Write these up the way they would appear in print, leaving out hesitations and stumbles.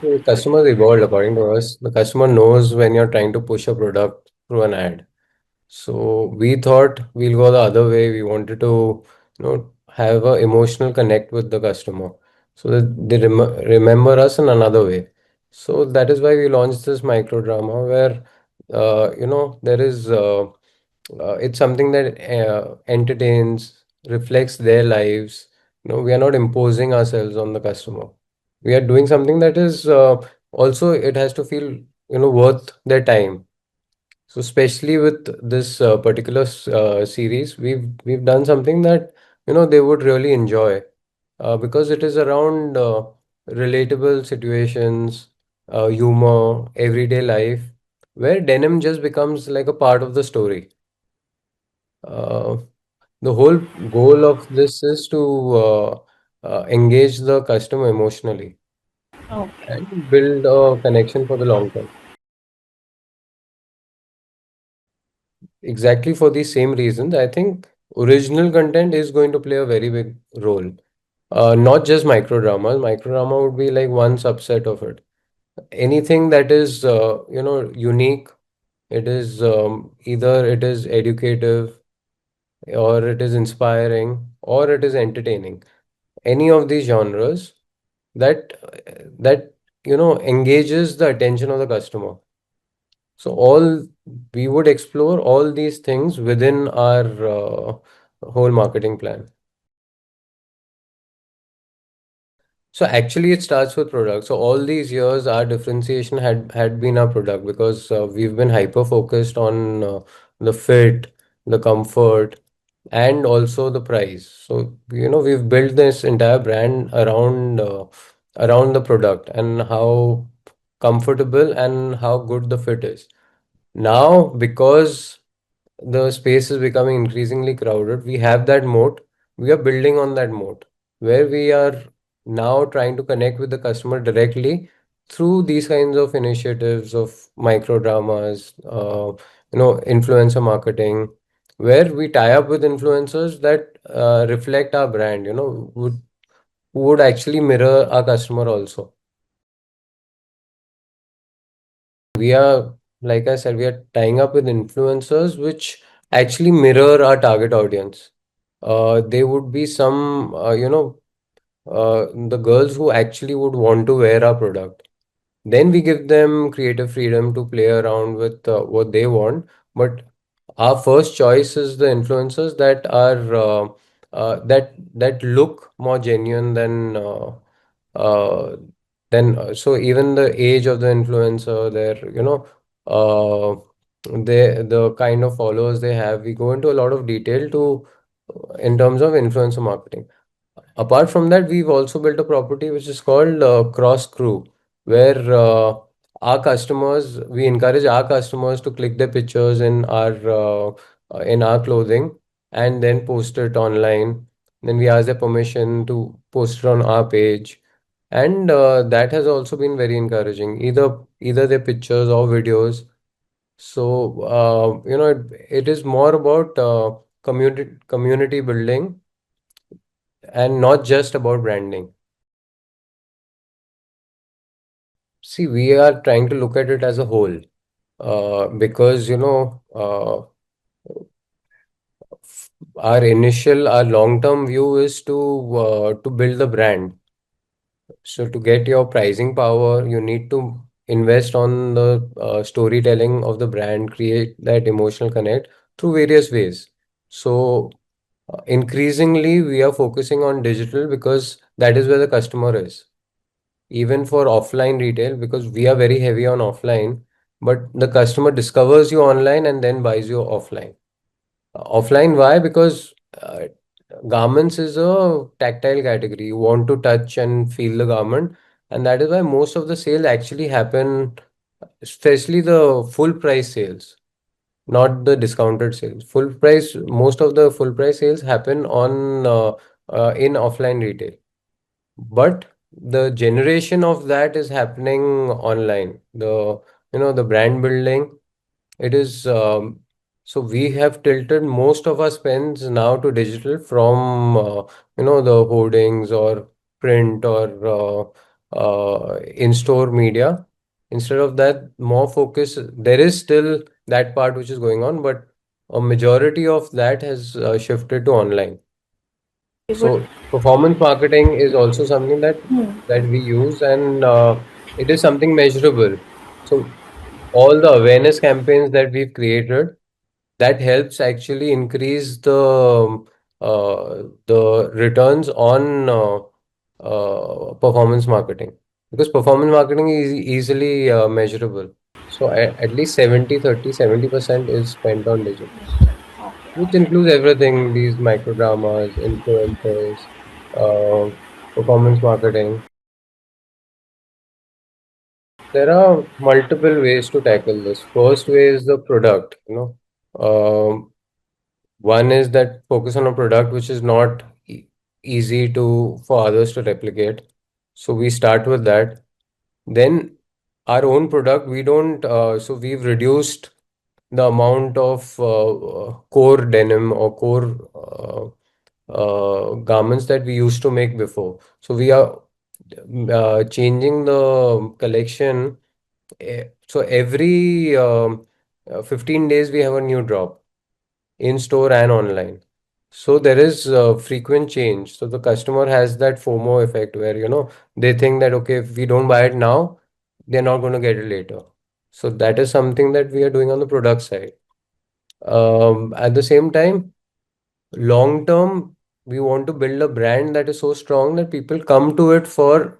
The customers evolved according to us. The customer knows when you're trying to push a product through an ad. So we thought we'll go the other way. We wanted to, have an emotional connect with the customer so that they remember us in another way. So that is why we launched this micro drama where, there is, it's something that entertains, reflects their lives. We are not imposing ourselves on the customer. We are doing something that is also, it has to feel, worth their time. So especially with this particular series, we've done something that they would really enjoy because it is around relatable situations, humor, everyday life, where denim just becomes like a part of the story. Uh, the whole goal of this is to engage the customer emotionally Okay. and build a connection for the long term. Exactly for these same reasons, I think original content is going to play a very big role. Not just microdramas. Microdrama would be like one subset of it. Anything that is, unique. It is either it is educative, or it is inspiring, or it is entertaining. Any of these genres that engages the attention of the customer. So all we would explore all these things within our whole marketing plan. So actually, it starts with product. So all these years, our differentiation had been our product because we've been hyper focused on the fit, the comfort, and also the price. So we've built this entire brand around the product and how comfortable and how good the fit is. Now, because the space is becoming increasingly crowded, we have that moat. We are building on that moat where we are now trying to connect with the customer directly through these kinds of initiatives of micro dramas, influencer marketing, where we tie up with influencers that reflect our brand, would actually mirror our customer also. We are, like I said, we are tying up with influencers which actually mirror our target audience. They would be some, the girls who actually would want to wear our product. Then we give them creative freedom to play around with what they want. But our first choice is the influencers that are that look more genuine uh, so even the age of the influencer, their uh, the kind of followers they have. We go into a lot of detail to in terms of influencer marketing. Apart from that, we've also built a property which is called Cross Crew, where we encourage our customers to click their pictures in our clothing and then post it online. Then we ask their permission to post it on our page, and that has also been very encouraging. Either their pictures or videos. So it is more about community building and not just about branding. See, we are trying to look at it as a whole because our long-term view is to build the brand. So to get your pricing power, you need to invest on the storytelling of the brand, create that emotional connect through various ways. So increasingly, we are focusing on digital because that is where the customer is. Even for offline retail, because we are very heavy on offline, but the customer discovers you online and then buys you offline. Offline, why? Because garments is a tactile category. You want to touch and feel the garment, and that is why most of the sales actually happen, especially the full price sales, not the discounted sales. Full price, most of the full price sales happen on in offline retail. But the generation of that is happening online. The brand building, it is so we have tilted most of our spends now to digital from the hoardings or print or in-store media. Instead of that, more focus, there is still that part which is going on, but a majority of that has shifted to online. It would. So performance marketing is also something Hmm. that we use, and it is something measurable. So all the awareness campaigns that we've created, that helps actually increase the returns on performance marketing, because performance marketing is easily measurable. So at least 70% is spent on digital, which Okay. includes everything, these microdramas, influencers, uh, performance marketing. There are multiple ways to tackle this. First way is the product, Um one is that focus on a product which is not easy for others to replicate. So we start with that. Then our own product, we don't, so we've reduced the amount of core denim or core garments that we used to make before. So we are changing the collection. So every 15 days we have a new drop in store and online. So there is frequent change. So the customer has that FOMO effect where, they think that, okay, if we don't buy it now, they're not going to get it later. So that is something that we are doing on the product side. At the same time, long term, we want to build a brand that is so strong that people come to it for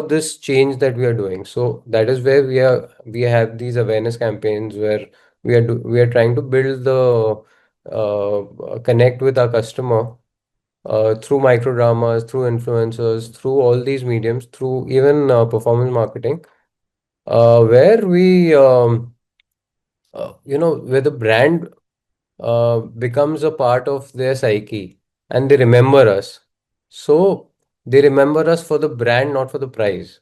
this change that we are doing. So that is where we have these awareness campaigns where we are trying to build the connect with our customer through microdramas, through influencers, through all these mediums, through even performance marketing, where where the brand becomes a part of their psyche and they remember us. So they remember us for the brand, not for the price.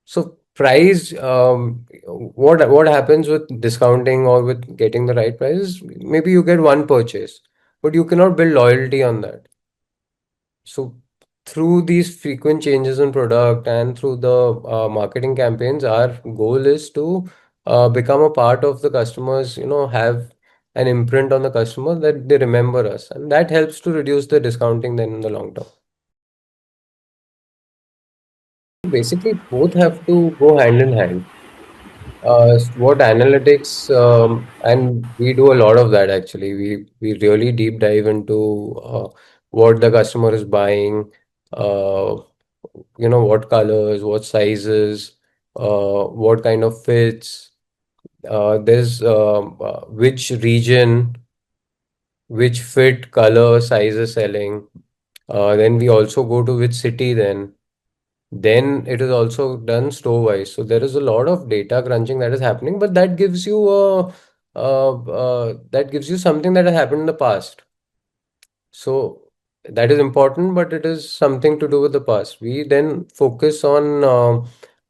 So price, what happens with discounting or with getting the right prices? Maybe you get one purchase, but you cannot build loyalty on that. So through these frequent changes in product and through the marketing campaigns, our goal is to become a part of the customers, have an imprint on the customer that they remember us. And that helps to reduce the discounting then in the long term. Basically, both have to go hand in hand. What analytics, and we do a lot of that actually. We really deep dive into what the customer is buying, uh, what colors, what sizes, what kind of fits. There's which region, which fit, color, size is selling. Then we also go to which city then. Then it is also done store-wise. So there is a lot of data crunching that is happening, but that gives you something that has happened in the past. So that is important, but it is something to do with the past. We then focus on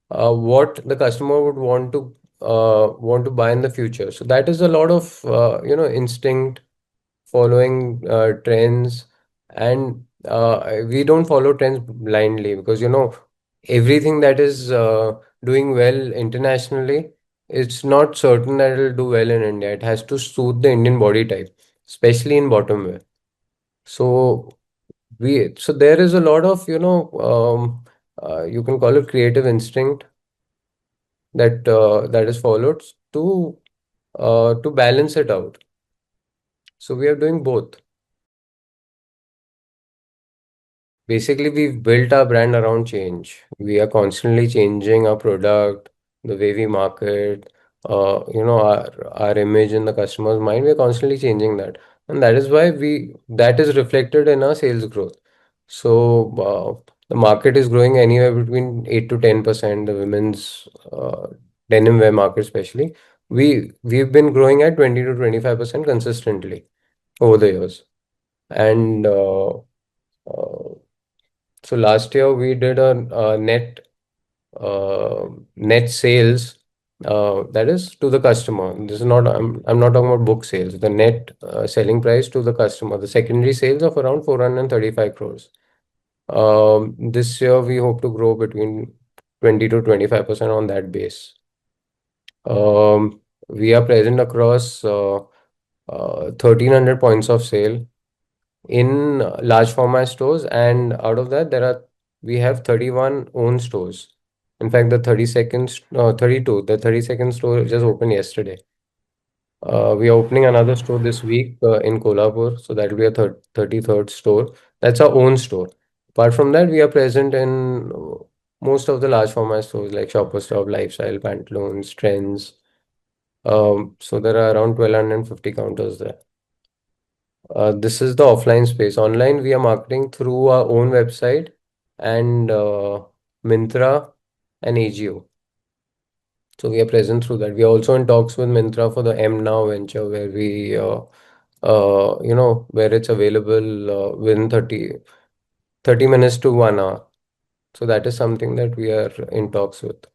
what the customer would want to buy in the future. So that is a lot of instinct, following trends, and we don't follow trends blindly, because everything that is doing well internationally, it's not certain that it'll do well in India. It has to suit the Indian body type, especially in bottom wear. So so there is a lot of you can call it creative instinct that is followed to balance it out. So we are doing both. Basically, we've built our brand around change. We are constantly changing our product, the way we market, our image in the customer's mind. We're constantly changing that, and that is why we that is reflected in our sales growth. So the market is growing anywhere between 8 to 10%. The women's denim wear market, especially, we've been growing at 20 to 25% consistently over the years, and so last year we did a net sales, that is to the customer. This is not I'm not talking about book sales. The net selling price to the customer, the secondary sales of around 435 crores. This year we hope to grow between 20 to 25% on that base. We are present across 1,300 points of sale in large format stores, and out of that, we have 31 own stores. In fact, the 32nd, no, 32, the 32nd store just opened yesterday. We are opening another store this week in Kolhapur, so that will be a 33rd store. That's our own store. Apart from that, we are present in most of the large format stores like Shoppers Stop, Lifestyle, Pantaloons, Trends. So there are around 1,250 counters there. This is the offline space. Online, we are marketing through our own website and Myntra and AGO. So we are present through that. We are also in talks with Myntra for the M Now venture, where where it's available within 30 minutes to 1 hour. So that is something that we are in talks with.